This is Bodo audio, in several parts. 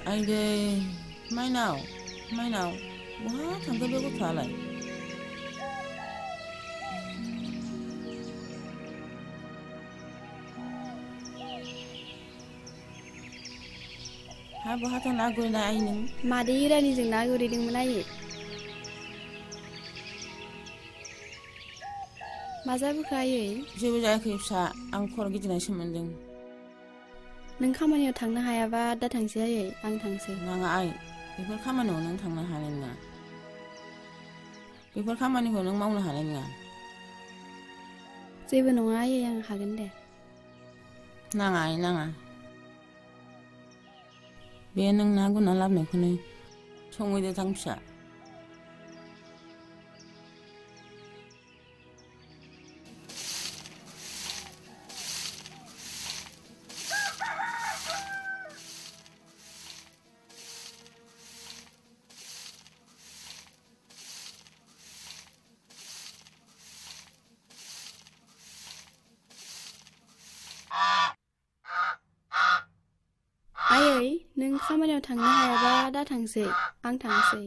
आइदै माइनाव बहा थांखो बे गथ'आलाय हा बहाथ' ना गुरनाय आइ नों मादै इरानिजों ना गुरहैदोंमोन आयै मा जाबोखो आयै जेबो जायाखै फिसा आं खर' गिदिंनायसो मोनदों नों खामानियाव थांनो हायाबा दा थांसै आयै आं थांसै नाङा आइ बेफोर खामानियाव नों थांनो हानाय नङा बेफोर खामानिखौ नों मावनो हानाय नङा जेबो नङा आयै आं हागोन दे नाङा आइ नाङा बे नों ना गुरना लाबोनायखौनो संहैदो थां फिसा आयै नों खामानियाव थांनो हायाबा दा थांसै आं थांसै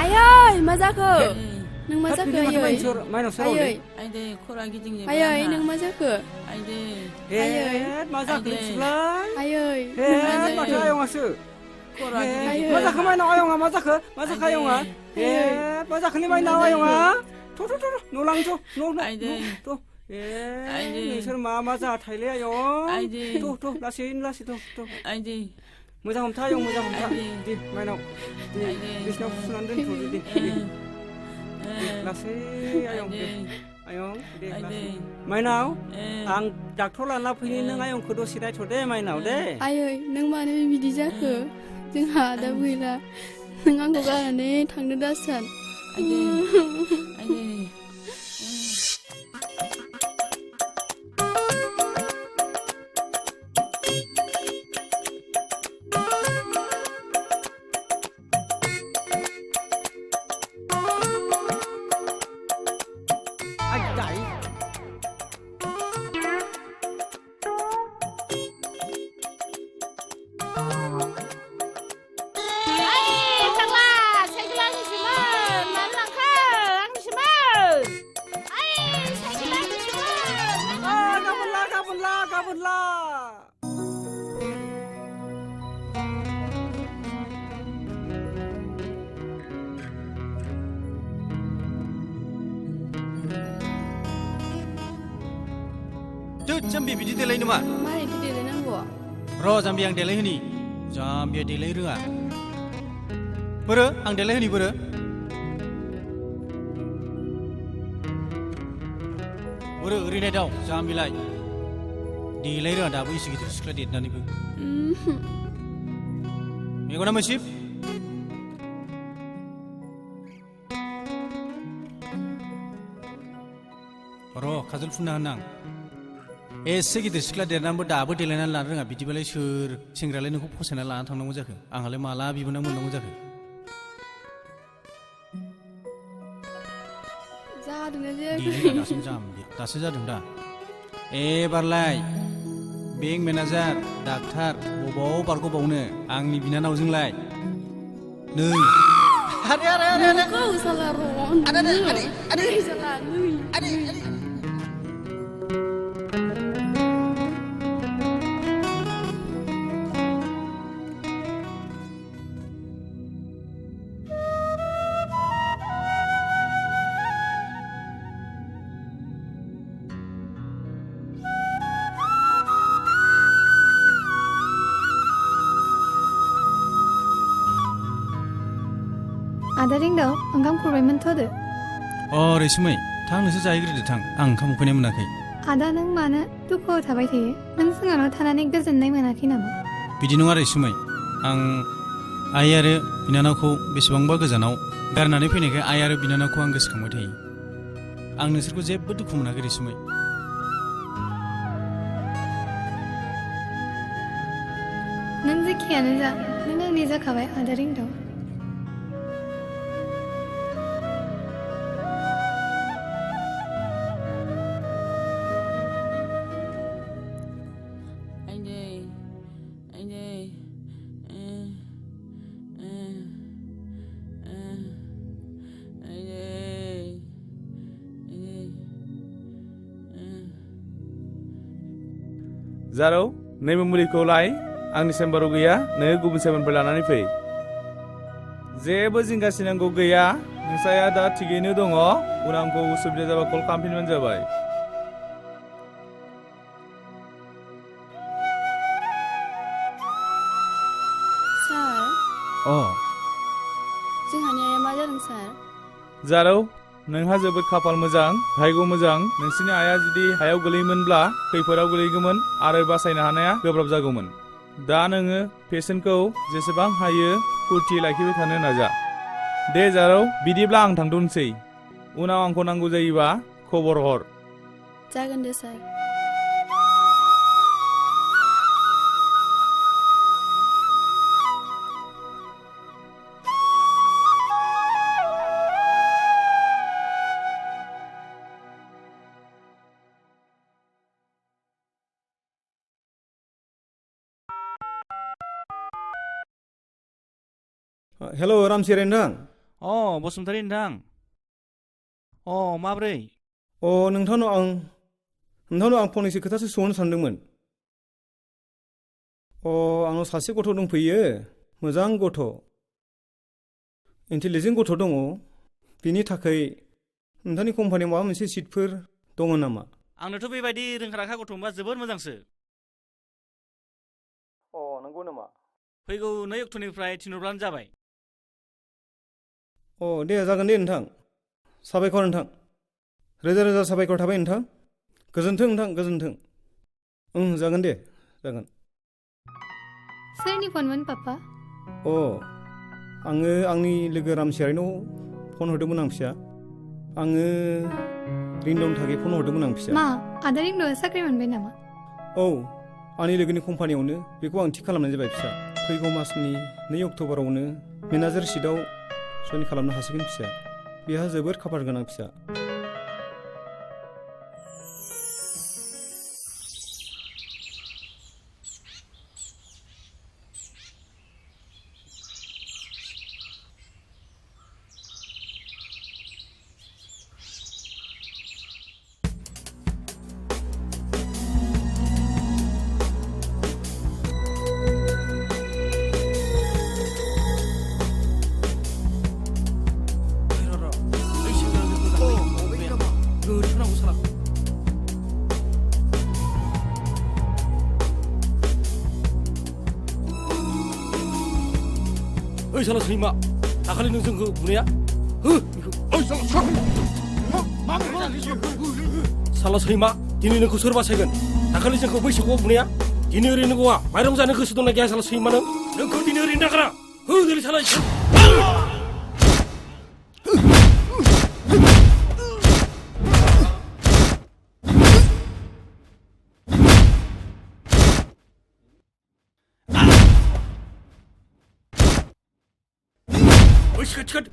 आयै मा जाखो नों मा जाखो आयै आयै आइदै खर'आ गिदिंजोबबाय आयै नों मा जाखो आइदै आयै मा जाखो सिलाय आयै माथो आयंआसो खर'आ मा जाखो माइनाव आयंआ मा जाखो आयंआ मा जाखोलै माइनाव आयंआ थ' न'लांथ' थ' नोंसोर मा जाथायलै आयं थ' लासै थ' आइदै मोजां हमथा आयं मोजां हमथा दे माइनाव दे बिसिनाव फुनानै दोनथ'दो दे लासै आयं दे आयं दे लासै माइनाव आं डाक्टर लाना फैनि नों आयंखौ दसे नायथ' दे माइनाव दे आयै नों मानो बिदि जाखो जोंहा दा गैला नों आंखौ गारनानै थांनो दासान आइदै जाम्बि बिदि देलाय नामा मारैथो देलायनांगौ र' जाम्बि आं देलाय होनि जाम्बिया देलाय रोङा बोरो आं देलाय होनि बोरो ओरैनो दाव जाम्बिलाय देलाय रोङा दाबो एसे गिदिर सिख्ला देरनानैबो मेगना मोसिब र' खाजल फुनना होनां एसे गिदिर सिख्ला देरनानैबो दाबो देलायनानै लानो रोङा बिदिबालाय सोर सेंग्रायालाय नोंखौ फसायनानै लाना थांनांगौ जाखो आंहालाय माला बिबोना मोननांगौ जाखो जादोंना जायाखै दासो जादों दा एबारलाय बेंक मेनेजार डाक्टार बबाव बारग'बावनो आंनि बिनानावजोंलाय नै आदा रिंदाव ओंखाम खुरबायमोन थ'दो रैसुमै थां नोंसो जाहैग्रोदो थां आं ओंखाम उखैनाय मोनाखै आदा नों मानो दुखुआव थाबाय थायो नों जोंहानाव थानानै गोजोननाय मोनाखै नामा बिदि नङा रैसुमै आं आइ आरो बिनानावखौ बेसेबांबा गोजानाव गारनानै फैनायखाय आइ आरो बिनानावखौ आं गोसोखांबाय थायो आं नोंसोरखौ जेबो दुखु मोनाखै रैसुमै नों जेखियानो जा नों आंनि जाखाबाय आदा रिंदाव जारौ नैबे मुलिखौ लाय आंनि चेम्बाराव गैया नोङो गुबुन चेम्बारनिफ्राय लानानै फै जेबो जिंगासिनांगौ गैया नोंसाया दा थिगैनो दङ उनाव आंखौ उसुबिदा जाबा कल खालामफिनबानो जाबाय सार जोंहानि आइया मा जादों सार जारौ नोंहा जोबोद खाफाल मोजां भाग्य मोजां नोंसिनि आइया जुदि हायाव गोलैयोमोनब्ला खैफोदाव गोलैगौमोन आरो बासायनो हानाया गोब्राब जागौमोन दा नोङो पेसेन्टखौ जेसेबां हायो फुरथि लाखिबाय थानो नाजा दे जारौ बिदिब्ला आं थांथ'नोसै उनाव आंखौ नांगौ जायोबा खबर हर जागोन दे सार हेल' रामसियारि नोंथां बसुमतारी नोंथां माब्रै नोंथांनाव आं फंनैसो खोथासो सोंहरनो सानदोंमोन आंनाव सासे गथ' दंफैयो मोजां गथ' इन्टेलिजेन्ट गथ' दङ बिनि थाखाय नोंथांनि कम्पानियाव माबा मोनसे सिटफोर दङ नामा आंनोथ' बेबायदि रोंखा राखा गथ' मोनबा जोबोर मोजांसो नंगौ नामा फैगौ 2 अक्ट'निफ्राय थिनहरब्लानो जाबाय दे जागोन दे नोंथां साबायखर नोंथां रोजा रोजा साबायखर थाबाय नोंथां गोजोन्थों नोंथां गोजोन्थों जागोन दे जागोन सोरनि फनमोन पापा आङो आंनि लोगो रामसियारिनाव फन हरदोंमोन आं फिसा आङो रिंदावनि थाखाय फन हरदोंमोन आं फिसा मा आदा रिंदावा साख्रि मोनबाय नामा आंनि लोगोनि कम्पानियावनो बेखौ आं थि खालामनाय जाबाय फिसा फैगौ मासनि 2 अक्ट'बरावनो मेनेजार सिटआव जइन खालामनो हासिगोन फिसा बेहा जोबोद खाफाल गोनां फिसा साला सैमा दाखालि नों जोंखौ बुनाया साला सैमा दिनै नोंखौ सोर बासायगोन दाखालि जोंखौ बैसागुआव बुनाया दिनै ओरैनो गवा माइरं जानो गोसो दंना गैया साला सैमा नोंखौ दिनै ओरैनो नागारा दिनै साला Çıkart.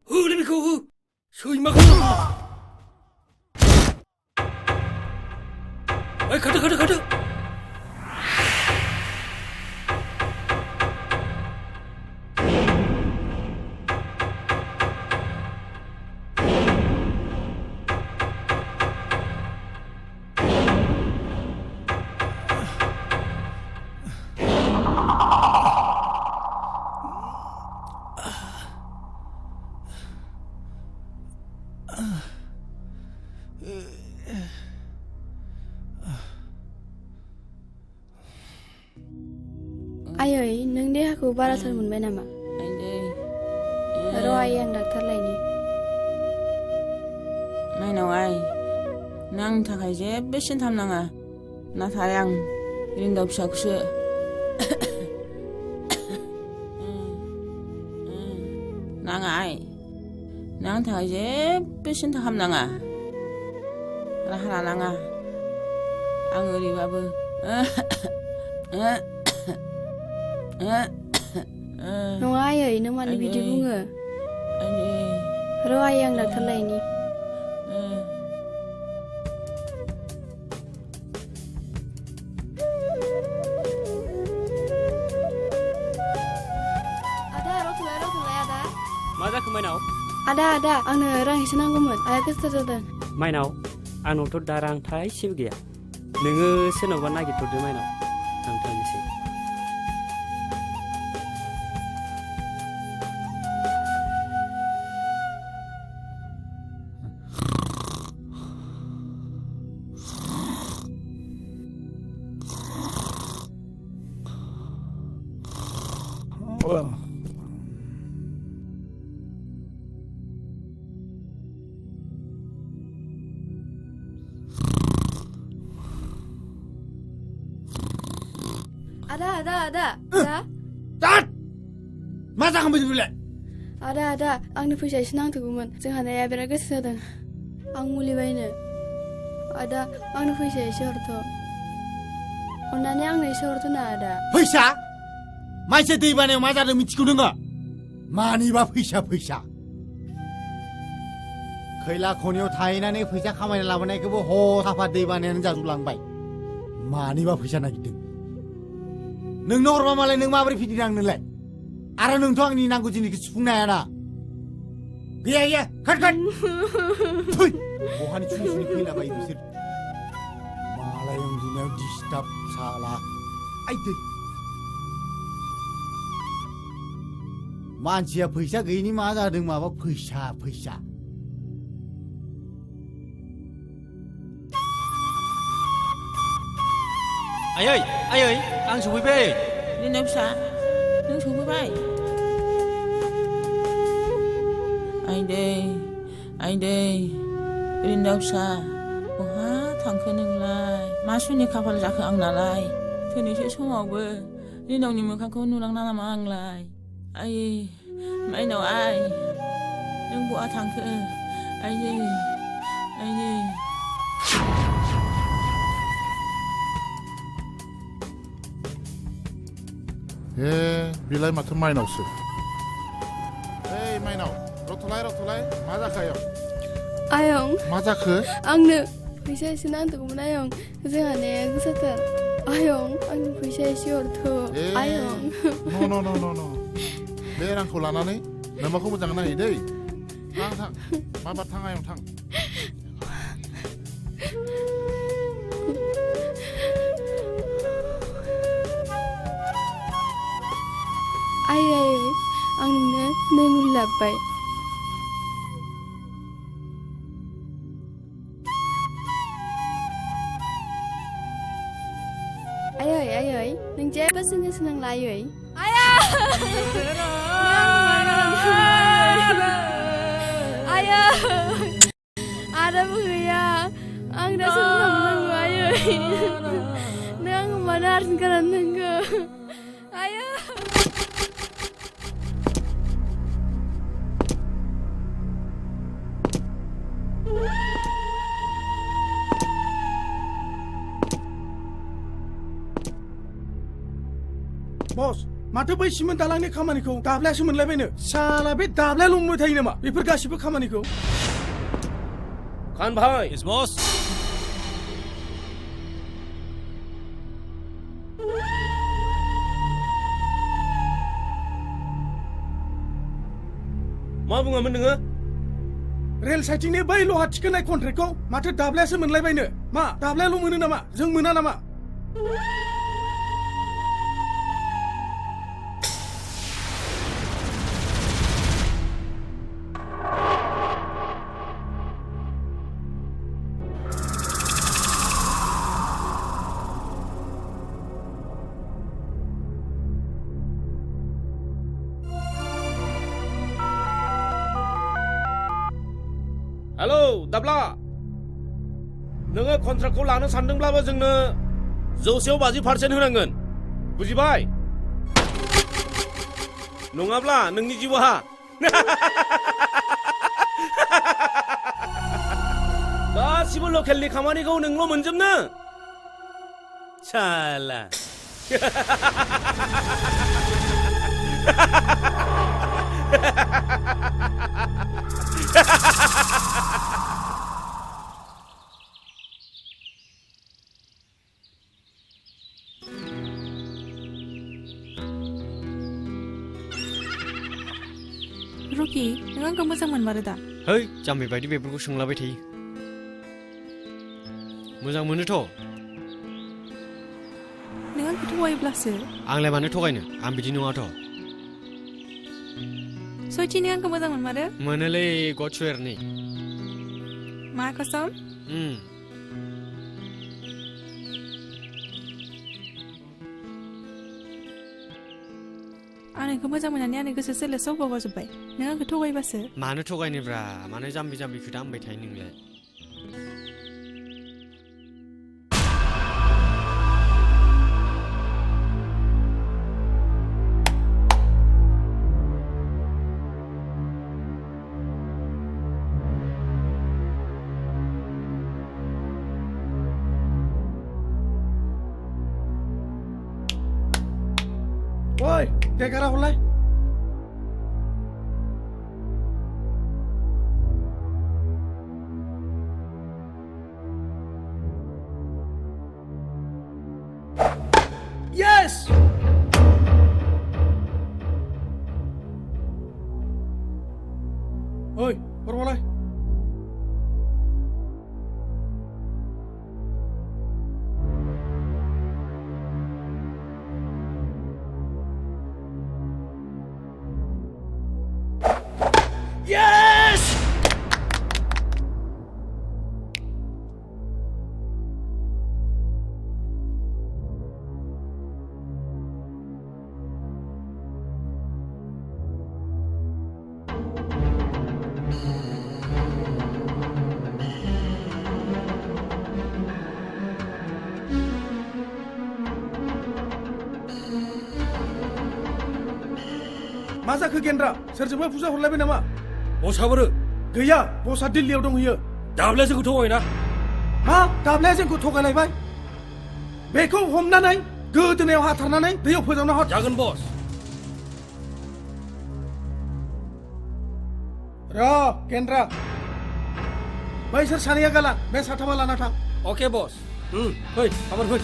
Öyle bir kovu. Suyma kovu. Ay kadı. आयै नों देहाखौ बाराथार मोनबाय नामा र' आयै आं डाक्टार लायनि नायनाव आइ नों आंनि थाखाय जेबो सिन्था नाङा नाथाय आं रिंदाव फिसाखौसो नाङा आइ नों आंनि थाखाय जेबो सिन्था खालामनाङा राहा लानाङा आं ओरैबाबो नङा आयै नों मानो बिदि बुङो र' आयै आं डाक्टार लायनि आदा रथ'लाय आदा मा जाखो माइनाव आदा आंनो रां एसे नांगौमोन आया गोसो जादों माइनाव आंनावथ' दा रां थाइसेबो गैया नोङो सोरनावबा नागिरथ'दो माइनाव आं थांनोसै आदा तात मा जागोन बेलाय आदा आंनो फैसा एसे नांथ'गौमोन जोंहा नाया बिराद गोसो जादों आं मुलि बायनो आदा आंनो फैसा एसे हरथ' अन्नानै आंनो एसे हरथ' ना आदा फैसा मानसि दै बानायाव मा जादों मिथिगौ नोङो मानिबा फैसा खैला खनियाव थाहैनानै फैसा खामायना लाबोनायखौबो हथाफा दै बानायानो जाजोबलांबाय मानिबा फैसा नागिरदों नोंनो हरबा मालाय नों माबोरै फिदिं आंनोलाय आरो नोंथ' आंनि नांगौ जिनिसखौ सुफुंनो हायाना गैया खाट बहानि सुनि फैलाबायो बिसोर मालाय उन्दुनायाव डिस्टार्ब साला आइदै मानसिया फैसा गैयिनि मा जादों माबा फैसा आयै आं सफैबाय रिना फिसा नों सफैबाय आइदै रिना फिसा बहा थांखो नोंलाय मा सुनि खाफाल जाखो आंनालाय थैनोसै समावबो रिनावनि मोखांखौ नुलांना नामा आंलाय आयै माइनाव आइ नों बहा थांखो आइयै बिलाय माथो माइनावसो माइनाव रथ'लाय मा जाखो आयं मा जाखो आंनो फैसा एसे नांगौमोन आयं जोंहा नाया गोसाथार आयं आंनो फैसा एसे हरथ' आयं न' बे रांखौ लानानै नोंमाखौ मोजां नायै दै थां माबा थां आयं थां आयै आं नोंनो नै मुलि लाबोबाय आयै नों जेबो सिन्था नांला आयै आदाबो गैया आं दा सोरखौ खालामनांगौ आयै नों आंखौ मानो आरजिन खालामनांगौ आयै बस माथो बै सिमेन्ट दालांनि खामानिखौ दाब्लायासो मोनलायबायनो साला बे दाब्लायाल' मोनबाय थायो नामा बेफोर गासिबो खामानिखौ खान भाई यस बस मा बुङामोन नोङो रेल साइटिंनि बै लहा थिखोनाय कन्ट्रेक्टखौ माथो दाब्लायासो मोनलायबायनो मा दाब्लायाल' मोनो नामा जों मोना नामा हेलो दाब्ला नोङो कन्ट्राक्टखौ लानो सानदोंब्लाबो जोंनो 150% होनांगोन बुजिबाय नङाब्ला नोंनि जिउहा गासिबो लकेलनि खामानिखौ नोंल' मोनजोबनो साला रकि नों आंखौ मोजां मोनमारो दा है जाम्बि बायदि बेफोरखौ सोंलाबाय थायो मोजां मोनोथ' नों आंखौ थगायोब्लासो आंलाय मानो थगायनो आं बिदि नङाथ' सयथि नों आंखौ मोजां मोनमारो मोनोलै गडसुवेरनि मा कसम आं नोंखौ मोजां मोननानै आंनि गोसो सोलेर सब बावगारजोब्बाय नों आंखौ थगायबासो मानो थगायनोब्रा मानो जाम्बि खोथा होनबाय थायो नोंलाय ओइ देगारा हरलाय Yes! Oi, hurmalai. Yes! मा जाखो गेन्द्रा सोरजोंबा फुजा हरलायबाय नामा बसाबोरो गैया बसा दिल्लीयाव दंहैयो दाब्लाया जोंखौ थगायना मा दाब्लाया जोंखौ थगायलायबाय बेखौ हमनानै गोदोनायाव हाथारनानै दैयाव फोजावना हर जागोन बस र गेन्द्रा बैसोर सानैया गाला बे साथामा लाना थां अके बस फै आबार फै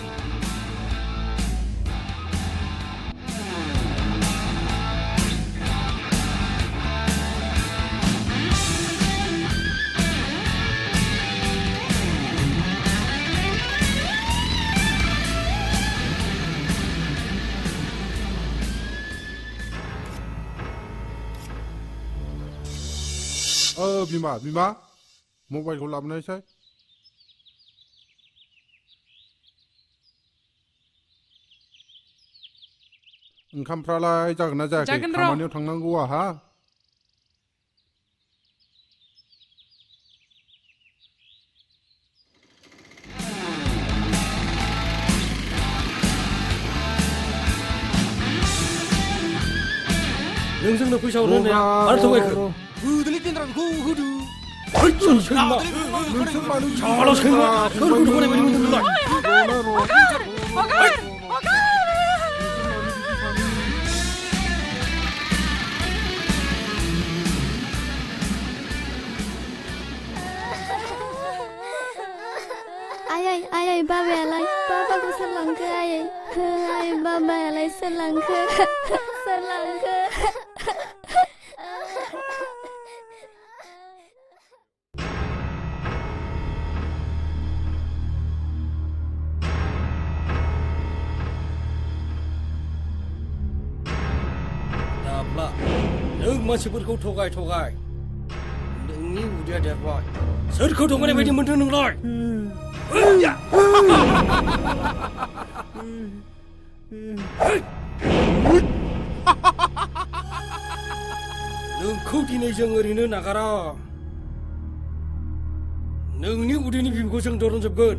बिमा मबाइलखौ लाबोनायसाय ओंखामफ्रालाय जागोन ना जायाखै खामानियाव थांनांगौ आहा नों जोंनो फैसा हरनाया आरो थगायखो होदोलै गेन्द्राखौ होदो सैमा नोंसोर मानो साला सैमा सोरखौ थगायनाय बायदि मोनदों आयै बाबायालाय बाबाखौ सोर लांखो आयै बाबायालाय सोर लांखो दाब्ला नों मानसिफोरखौ थगाय नोंनि उदैया देरबाय सोरखौ थगायनाय बायदि मोनदों नोंलाय नोंखौ दिनै जों ओरैनो नागारा नोंनि उदैनि बिबुखौ जों दरनजोबगोन